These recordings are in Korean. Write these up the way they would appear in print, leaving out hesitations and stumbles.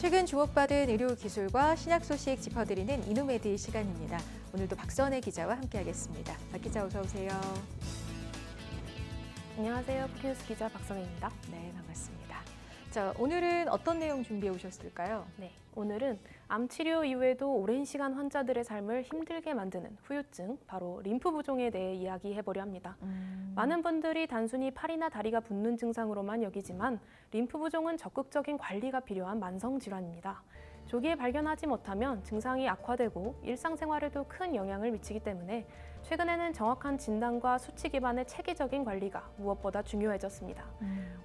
최근 주목받은 의료 기술과 신약 소식 짚어드리는 이노메디 시간입니다. 오늘도 박선혜 기자와 함께하겠습니다. 박 기자 어서 오세요. 안녕하세요. 포큐니우스 기자 박선혜입니다. 네, 반갑습니다. 자, 오늘은 어떤 내용 준비해 오셨을까요? 네, 오늘은 암 치료 이후에도 오랜 시간 환자들의 삶을 힘들게 만드는 후유증, 바로 림프 부종에 대해 이야기해보려 합니다. 많은 분들이 단순히 팔이나 다리가 붓는 증상으로만 여기지만 림프 부종은 적극적인 관리가 필요한 만성 질환입니다. 조기에 발견하지 못하면 증상이 악화되고 일상생활에도 큰 영향을 미치기 때문에 최근에는 정확한 진단과 수치 기반의 체계적인 관리가 무엇보다 중요해졌습니다.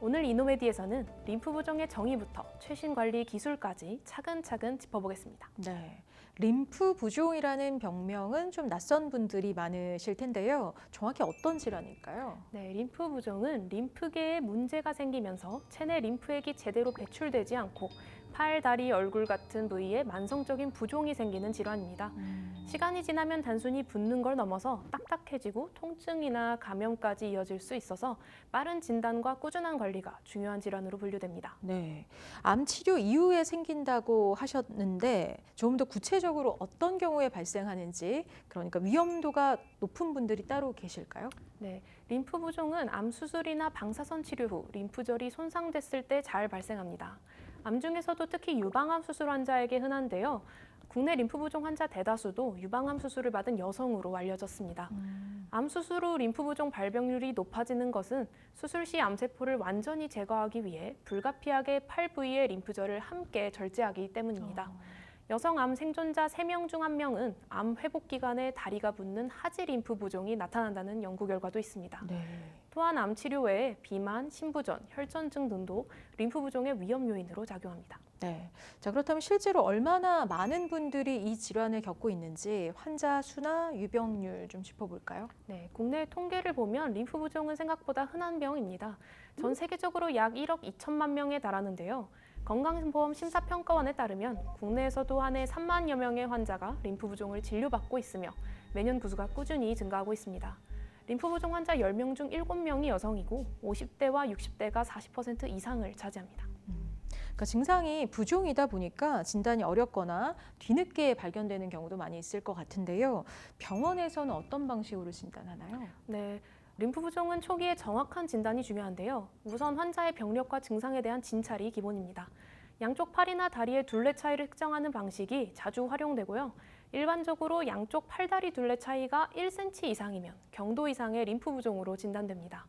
오늘 이노메디에서는 림프 부종의 정의부터 최신 관리 기술까지 차근차근 짚어보겠습니다. 네, 림프 부종이라는 병명은 좀 낯선 분들이 많으실 텐데요. 정확히 어떤 질환일까요? 네, 림프 부종은 림프계에 문제가 생기면서 체내 림프액이 제대로 배출되지 않고 팔, 다리, 얼굴 같은 부위에 만성적인 부종이 생기는 질환입니다. 시간이 지나면 단순히 붓는 걸 넘어서 딱딱해지고 통증이나 감염까지 이어질 수 있어서 빠른 진단과 꾸준한 관리가 중요한 질환으로 분류됩니다. 네, 암 치료 이후에 생긴다고 하셨는데 조금 더 구체적으로 어떤 경우에 발생하는지, 그러니까 위험도가 높은 분들이 따로 계실까요? 네, 림프 부종은 암 수술이나 방사선 치료 후 림프절이 손상됐을 때 잘 발생합니다. 암 중에서도 특히 유방암 수술 환자에게 흔한데요. 국내 림프 부종 환자 대다수도 유방암 수술을 받은 여성으로 알려졌습니다. 암 수술 후 림프 부종 발병률이 높아지는 것은 수술 시 암세포를 완전히 제거하기 위해 불가피하게 팔 부위의 림프절을 함께 절제하기 때문입니다. 여성 암 생존자 3명 중 1명은 암 회복 기간에 다리가 붓는 하지 림프 부종이 나타난다는 연구 결과도 있습니다. 네. 또한 암 치료 외에 비만, 신부전, 혈전증 등도 림프 부종의 위험 요인으로 작용합니다. 네. 자, 그렇다면 실제로 얼마나 많은 분들이 이 질환을 겪고 있는지 환자 수나 유병률 좀 짚어볼까요? 네, 국내 통계를 보면 림프 부종은 생각보다 흔한 병입니다. 전 세계적으로 약 1억 2천만 명에 달하는데요. 건강보험 심사평가원에 따르면 국내에서도 한 해 3만여 명의 환자가 림프 부종을 진료받고 있으며 매년 그 수가 꾸준히 증가하고 있습니다. 림프 부종 환자 10명 중 7명이 여성이고 50대와 60대가 40% 이상을 차지합니다. 그러니까 증상이 부종이다 보니까 진단이 어렵거나 뒤늦게 발견되는 경우도 많이 있을 것 같은데요. 병원에서는 어떤 방식으로 진단하나요? 네, 림프 부종은 초기에 정확한 진단이 중요한데요. 우선 환자의 병력과 증상에 대한 진찰이 기본입니다. 양쪽 팔이나 다리의 둘레 차이를 측정하는 방식이 자주 활용되고요. 일반적으로 양쪽 팔다리 둘레 차이가 1cm 이상이면 경도 이상의 림프 부종으로 진단됩니다.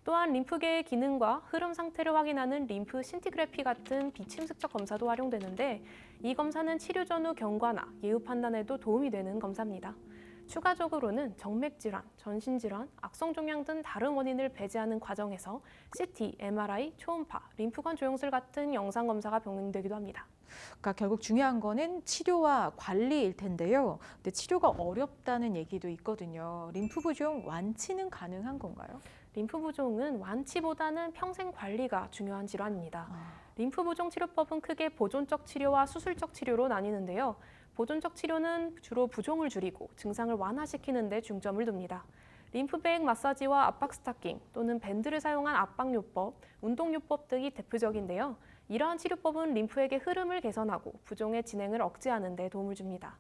또한 림프계의 기능과 흐름 상태를 확인하는 림프 신티그래피 같은 비침습적 검사도 활용되는데 이 검사는 치료 전후 경과나 예후 판단에도 도움이 되는 검사입니다. 추가적으로는 정맥질환, 전신질환, 악성종양 등 다른 원인을 배제하는 과정에서 CT, MRI, 초음파, 림프관 조영술 같은 영상검사가 병행되기도 합니다. 그러니까 결국 중요한 거는 치료와 관리일 텐데요. 근데 치료가 어렵다는 얘기도 있거든요. 림프 부종 완치는 가능한 건가요? 림프 부종은 완치보다는 평생 관리가 중요한 질환입니다. 림프 부종 치료법은 크게 보존적 치료와 수술적 치료로 나뉘는데요. 보존적 치료는 주로 부종을 줄이고 증상을 완화시키는 데 중점을 둡니다. 림프배액 마사지와 압박 스타킹 또는 밴드를 사용한 압박요법, 운동요법 등이 대표적인데요. 이러한 치료법은 림프액의 흐름을 개선하고 부종의 진행을 억제하는 데 도움을 줍니다.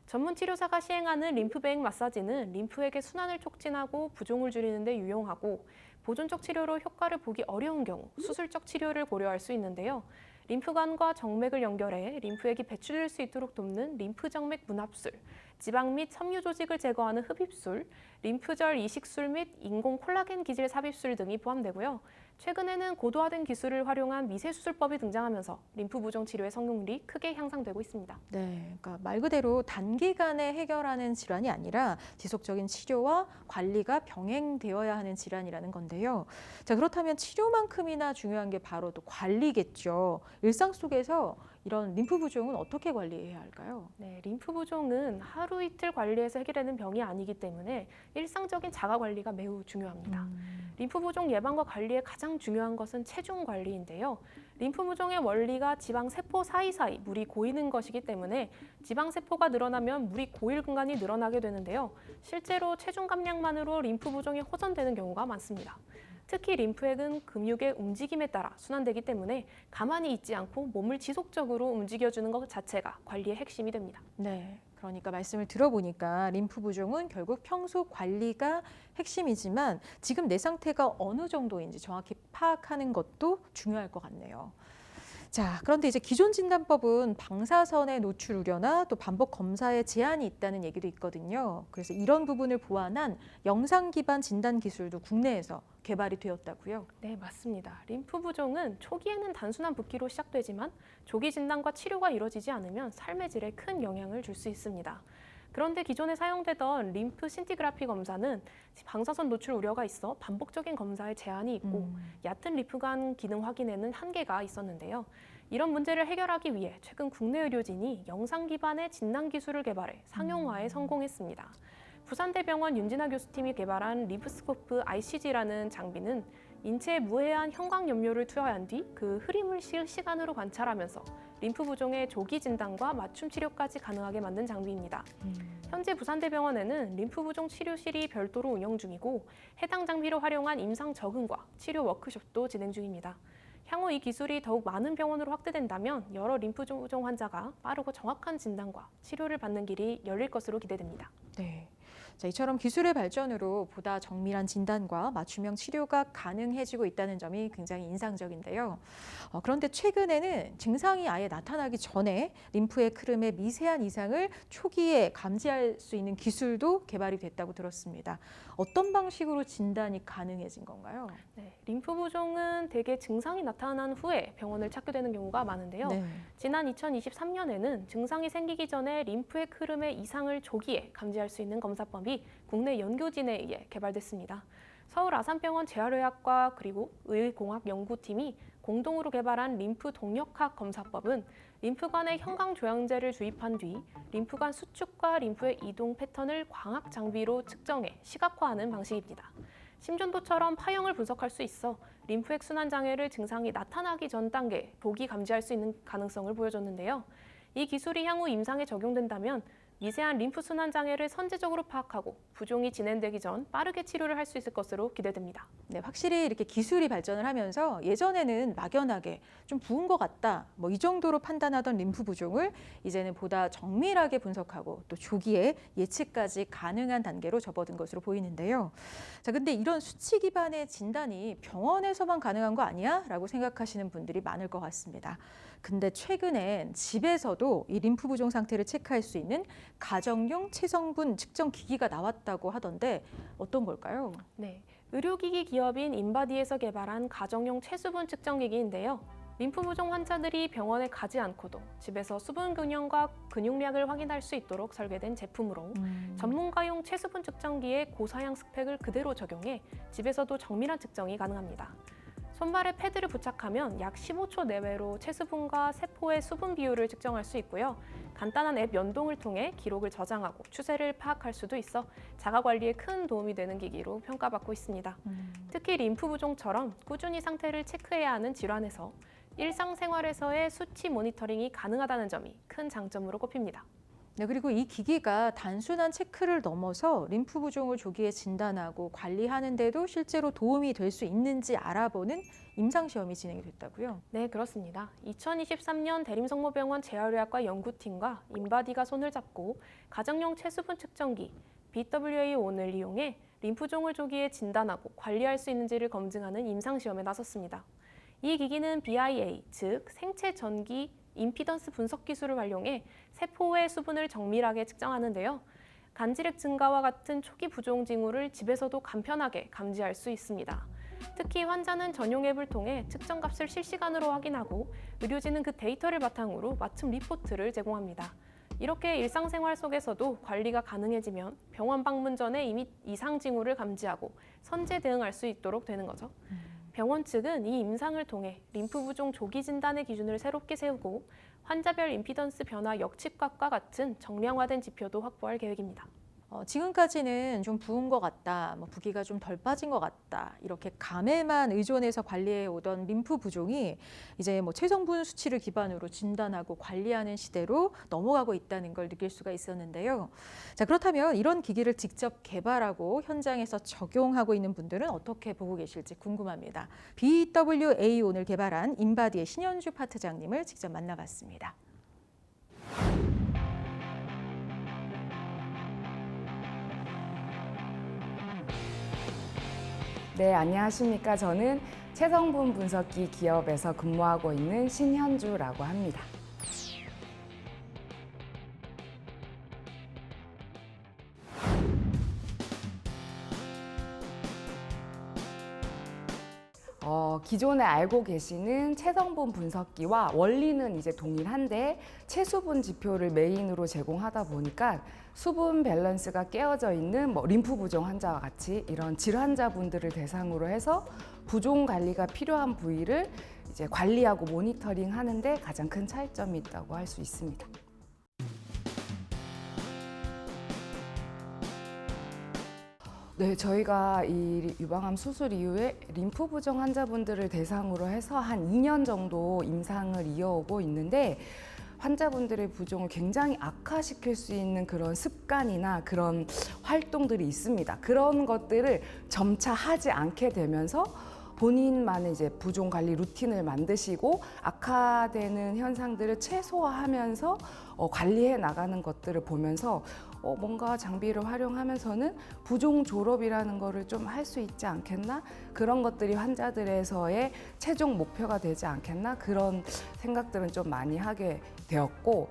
전문 치료사가 시행하는 림프배액 마사지는 림프액의 순환을 촉진하고 부종을 줄이는 데 유용하고 보존적 치료로 효과를 보기 어려운 경우 수술적 치료를 고려할 수 있는데요. 림프관과 정맥을 연결해 림프액이 배출될 수 있도록 돕는 림프정맥 문합술, 지방 및 섬유 조직을 제거하는 흡입술, 림프절 이식술 및 인공 콜라겐 기질 삽입술 등이 포함되고요. 최근에는 고도화된 기술을 활용한 미세수술법이 등장하면서 림프 부종 치료의 성공률이 크게 향상되고 있습니다. 네, 그러니까 말 그대로 단기간에 해결하는 질환이 아니라 지속적인 치료와 관리가 병행되어야 하는 질환이라는 건데요. 자, 그렇다면 치료만큼이나 중요한 게 바로 또 관리겠죠. 일상 속에서 이런 림프 부종은 어떻게 관리해야 할까요? 네, 림프 부종은 하루 이틀 관리해서 해결되는 병이 아니기 때문에 일상적인 자가 관리가 매우 중요합니다. 림프 부종 예방과 관리에 가장 중요한 것은 체중 관리인데요. 림프 부종의 원리가 지방 세포 사이사이 물이 고이는 것이기 때문에 지방 세포가 늘어나면 물이 고일 공간이 늘어나게 되는데요. 실제로 체중 감량만으로 림프 부종이 호전되는 경우가 많습니다. 특히 림프액은 근육의 움직임에 따라 순환되기 때문에 가만히 있지 않고 몸을 지속적으로 움직여주는 것 자체가 관리의 핵심이 됩니다. 네. 그러니까 말씀을 들어보니까 림프 부종은 결국 평소 관리가 핵심이지만 지금 내 상태가 어느 정도인지 정확히 파악하는 것도 중요할 것 같네요. 자, 그런데 이제 기존 진단법은 방사선의 노출 우려나 또 반복 검사에 제한이 있다는 얘기도 있거든요. 그래서 이런 부분을 보완한 영상 기반 진단 기술도 국내에서 개발이 되었다고요. 네, 맞습니다. 림프 부종은 초기에는 단순한 붓기로 시작되지만 조기 진단과 치료가 이루어지지 않으면 삶의 질에 큰 영향을 줄 수 있습니다. 그런데 기존에 사용되던 림프 신티그라피 검사는 방사선 노출 우려가 있어 반복적인 검사에 제한이 있고 얕은 림프관 기능 확인에는 한계가 있었는데요. 이런 문제를 해결하기 위해 최근 국내 의료진이 영상 기반의 진단 기술을 개발해 상용화에 성공했습니다. 부산대병원 윤진아 교수팀이 개발한 림프스코프 ICG라는 장비는 인체에 무해한 형광 염료를 투여한 뒤 그 흐림을 실시간으로 관찰하면서 림프 부종의 조기 진단과 맞춤 치료까지 가능하게 만든 장비입니다. 현재 부산대병원에는 림프 부종 치료실이 별도로 운영 중이고 해당 장비를 활용한 임상 적응과 치료 워크숍도 진행 중입니다. 향후 이 기술이 더욱 많은 병원으로 확대된다면 여러 림프 부종 환자가 빠르고 정확한 진단과 치료를 받는 길이 열릴 것으로 기대됩니다. 네. 자, 이처럼 기술의 발전으로 보다 정밀한 진단과 맞춤형 치료가 가능해지고 있다는 점이 굉장히 인상적인데요. 그런데 최근에는 증상이 아예 나타나기 전에 림프의 흐름의 미세한 이상을 초기에 감지할 수 있는 기술도 개발이 됐다고 들었습니다. 어떤 방식으로 진단이 가능해진 건가요? 네, 림프 부종은 대개 증상이 나타난 후에 병원을 찾게 되는 경우가 많은데요. 네. 지난 2023년에는 증상이 생기기 전에 림프의 흐름의 이상을 조기에 감지할 수 있는 검사법이 국내 연구진에 의해 개발됐습니다. 서울 아산병원 재활의학과 그리고 의공학연구팀이 공동으로 개발한 림프 동력학 검사법은 림프관에 형광조향제를 주입한 뒤 림프관 수축과 림프의 이동 패턴을 광학 장비로 측정해 시각화하는 방식입니다. 심전도처럼 파형을 분석할 수 있어 림프액 순환 장애를 증상이 나타나기 전 단계에 조기 감지할 수 있는 가능성을 보여줬는데요. 이 기술이 향후 임상에 적용된다면 미세한 림프 순환 장애를 선제적으로 파악하고 부종이 진행되기 전 빠르게 치료를 할 수 있을 것으로 기대됩니다. 네, 확실히 이렇게 기술이 발전을 하면서 예전에는 막연하게 좀 부은 것 같다, 뭐 이 정도로 판단하던 림프 부종을 이제는 보다 정밀하게 분석하고 또 조기에 예측까지 가능한 단계로 접어든 것으로 보이는데요. 자, 근데 이런 수치 기반의 진단이 병원에서만 가능한 거 아니야? 라고 생각하시는 분들이 많을 것 같습니다. 근데 최근엔 집에서도 이 림프 부종 상태를 체크할 수 있는 가정용 체성분 측정 기기가 나왔다고 하던데 어떤 걸까요? 네, 의료기기 기업인 인바디에서 개발한 가정용 체수분 측정기기인데요. 림프 부종 환자들이 병원에 가지 않고도 집에서 수분 균형과 근육량을 확인할 수 있도록 설계된 제품으로 전문가용 체수분 측정기에 고사양 스펙을 그대로 적용해 집에서도 정밀한 측정이 가능합니다. 손발에 패드를 부착하면 약 15초 내외로 체수분과 세포의 수분 비율을 측정할 수 있고요. 간단한 앱 연동을 통해 기록을 저장하고 추세를 파악할 수도 있어 자가 관리에 큰 도움이 되는 기기로 평가받고 있습니다. 특히 림프 부종처럼 꾸준히 상태를 체크해야 하는 질환에서 일상생활에서의 수치 모니터링이 가능하다는 점이 큰 장점으로 꼽힙니다. 네, 그리고 이 기기가 단순한 체크를 넘어서 림프 부종을 조기에 진단하고 관리하는 데도 실제로 도움이 될 수 있는지 알아보는 임상시험이 진행이 됐다고요? 네, 그렇습니다. 2023년 대림성모병원 재활의학과 연구팀과 인바디가 손을 잡고 가정용 체수분 측정기 BWA1을 이용해 림프종을 조기에 진단하고 관리할 수 있는지를 검증하는 임상시험에 나섰습니다. 이 기기는 BIA, 즉 생체 전기 임피던스 분석 기술을 활용해 세포의 수분을 정밀하게 측정하는데요. 간질액 증가와 같은 초기 부종 징후를 집에서도 간편하게 감지할 수 있습니다. 특히 환자는 전용 앱을 통해 측정 값을 실시간으로 확인하고 의료진은 그 데이터를 바탕으로 맞춤 리포트를 제공합니다. 이렇게 일상생활 속에서도 관리가 가능해지면 병원 방문 전에 이미 이상 징후를 감지하고 선제 대응할 수 있도록 되는 거죠. 병원 측은 이 임상을 통해 림프 부종 조기 진단의 기준을 새롭게 세우고 환자별 임피던스 변화 역측값과 같은 정량화된 지표도 확보할 계획입니다. 지금까지는 좀 부은 것 같다, 뭐 부기가 좀 덜 빠진 것 같다, 이렇게 감에만 의존해서 관리해 오던 림프 부종이 이제 뭐 체성분 수치를 기반으로 진단하고 관리하는 시대로 넘어가고 있다는 걸 느낄 수가 있었는데요. 자, 그렇다면 이런 기기를 직접 개발하고 현장에서 적용하고 있는 분들은 어떻게 보고 계실지 궁금합니다. BWA 오늘 개발한 인바디의 신현주 파트장님을 직접 만나봤습니다. 네, 안녕하십니까. 저는 체성분 분석기 기업에서 근무하고 있는 신현주라고 합니다. 기존에 알고 계시는 체성분 분석기와 원리는 이제 동일한데 체수분 지표를 메인으로 제공하다 보니까 수분 밸런스가 깨어져 있는 림프 부종 환자와 같이 이런 질환자분들을 대상으로 해서 부종 관리가 필요한 부위를 이제 관리하고 모니터링 하는데 가장 큰 차이점이 있다고 할 수 있습니다. 네, 저희가 이 유방암 수술 이후에 림프 부종 환자분들을 대상으로 해서 한 2년 정도 임상을 이어오고 있는데 환자분들의 부종을 굉장히 악화시킬 수 있는 그런 습관이나 그런 활동들이 있습니다. 그런 것들을 점차 하지 않게 되면서 본인만의 이제 부종 관리 루틴을 만드시고 악화되는 현상들을 최소화하면서 관리해 나가는 것들을 보면서 뭔가 장비를 활용하면서는 부종 졸업이라는 거를 좀 할 수 있지 않겠나? 그런 것들이 환자들에서의 최종 목표가 되지 않겠나? 그런 생각들은 좀 많이 하게 되었고,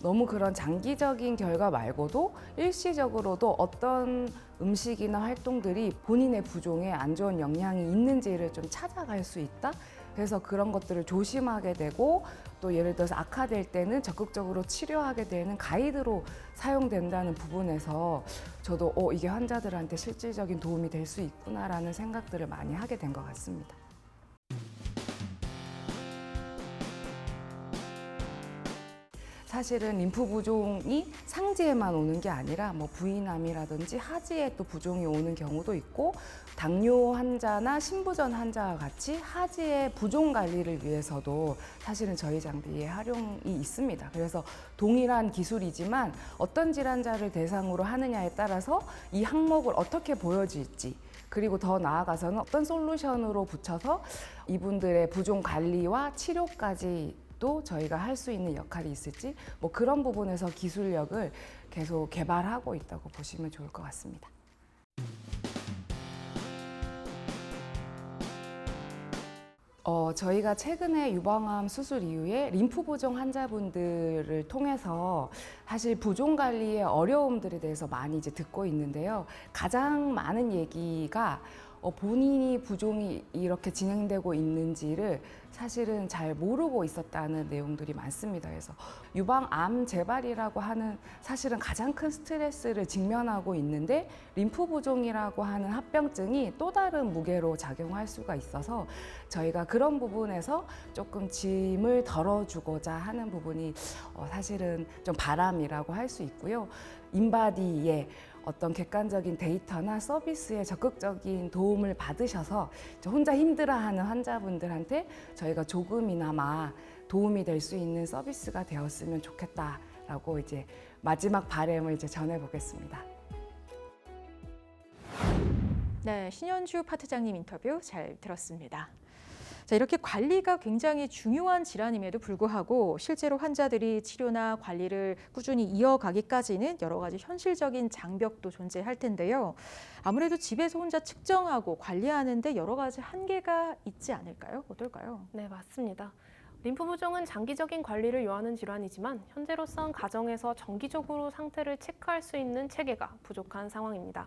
너무 그런 장기적인 결과 말고도 일시적으로도 어떤 음식이나 활동들이 본인의 부종에 안 좋은 영향이 있는지를 좀 찾아갈 수 있다? 그래서 그런 것들을 조심하게 되고, 또 예를 들어서 악화될 때는 적극적으로 치료하게 되는 가이드로 사용된다는 부분에서 저도 이게 환자들한테 실질적인 도움이 될 수 있구나라는 생각들을 많이 하게 된 것 같습니다. 사실은 림프 부종이 상지에만 오는 게 아니라 부인암이라든지 하지에 또 부종이 오는 경우도 있고, 당뇨 환자나 신부전 환자와 같이 하지의 부종 관리를 위해서도 사실은 저희 장비의 활용이 있습니다. 그래서 동일한 기술이지만 어떤 질환자를 대상으로 하느냐에 따라서 이 항목을 어떻게 보여질지, 그리고 더 나아가서는 어떤 솔루션으로 붙여서 이분들의 부종 관리와 치료까지 또 저희가 할 수 있는 역할이 있을지, 그런 부분에서 기술력을 계속 개발하고 있다고 보시면 좋을 것 같습니다. 저희가 최근에 유방암 수술 이후에 림프 부종 환자분들을 통해서 사실 부종 관리의 어려움들에 대해서 많이 이제 듣고 있는데요. 가장 많은 얘기가 본인이 부종이 이렇게 진행되고 있는지를 사실은 잘 모르고 있었다는 내용들이 많습니다. 그래서 유방암 재발이라고 하는 사실은 가장 큰 스트레스를 직면하고 있는데, 림프 부종이라고 하는 합병증이 또 다른 무게로 작용할 수가 있어서 저희가 그런 부분에서 조금 짐을 덜어주고자 하는 부분이 사실은 좀 바람이라고 할 수 있고요. 인바디의 어떤 객관적인 데이터나 서비스에 적극적인 도움을 받으셔서 혼자 힘들어하는 환자분들한테 저희가 조금이나마 도움이 될 수 있는 서비스가 되었으면 좋겠다라고 이제 마지막 바람을 이제 전해보겠습니다. 네, 신현주 파트장님 인터뷰 잘 들었습니다. 자, 이렇게 관리가 굉장히 중요한 질환임에도 불구하고 실제로 환자들이 치료나 관리를 꾸준히 이어가기까지는 여러 가지 현실적인 장벽도 존재할 텐데요. 아무래도 집에서 혼자 측정하고 관리하는데 여러 가지 한계가 있지 않을까요? 어떨까요? 네, 맞습니다. 림프 부종은 장기적인 관리를 요하는 질환이지만 현재로선 가정에서 정기적으로 상태를 체크할 수 있는 체계가 부족한 상황입니다.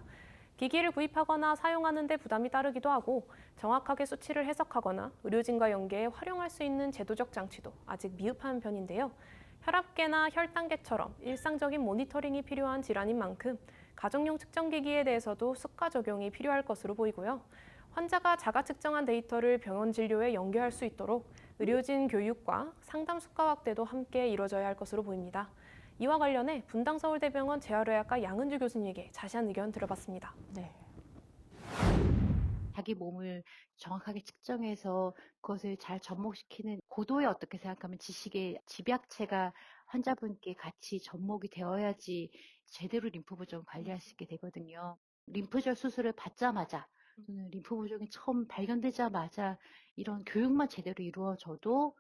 기기를 구입하거나 사용하는 데 부담이 따르기도 하고, 정확하게 수치를 해석하거나 의료진과 연계해 활용할 수 있는 제도적 장치도 아직 미흡한 편인데요. 혈압계나 혈당계처럼 일상적인 모니터링이 필요한 질환인 만큼 가정용 측정기기에 대해서도 수가 적용이 필요할 것으로 보이고요. 환자가 자가 측정한 데이터를 병원 진료에 연계할 수 있도록 의료진 교육과 상담 수가 확대도 함께 이뤄져야 할 것으로 보입니다. 이와 관련해 분당서울대병원 재활의학과 양은주 교수님에게 자세한 의견 들어봤습니다. 네. 자기 몸을 정확하게 측정해서 그것을 잘 접목시키는 고도에 어떻게 생각하면 지식의 집약체가 환자분께 같이 접목이 되어야지 제대로 림프 부종을 관리할 수 있게 되거든요. 림프절 수술을 받자마자 또는 림프 부종이 처음 발견되자마자 이런 교육만 제대로 이루어져도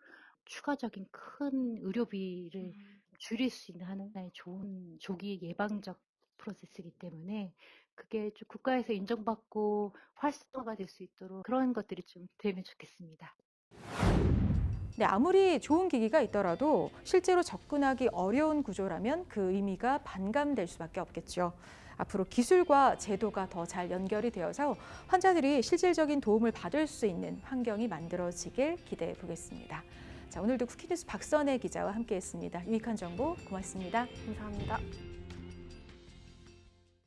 추가적인 큰 의료비를 줄일 수 있는 하나의 좋은 조기 예방적 프로세스이기 때문에 그게 좀 국가에서 인정받고 활성화가 될 수 있도록 그런 것들이 좀 되면 좋겠습니다. 네, 아무리 좋은 기기가 있더라도 실제로 접근하기 어려운 구조라면 그 의미가 반감될 수밖에 없겠죠. 앞으로 기술과 제도가 더 잘 연결이 되어서 환자들이 실질적인 도움을 받을 수 있는 환경이 만들어지길 기대해 보겠습니다. 자, 오늘도 쿠키뉴스 박선혜 기자와 함께했습니다. 유익한 정보 고맙습니다. 감사합니다.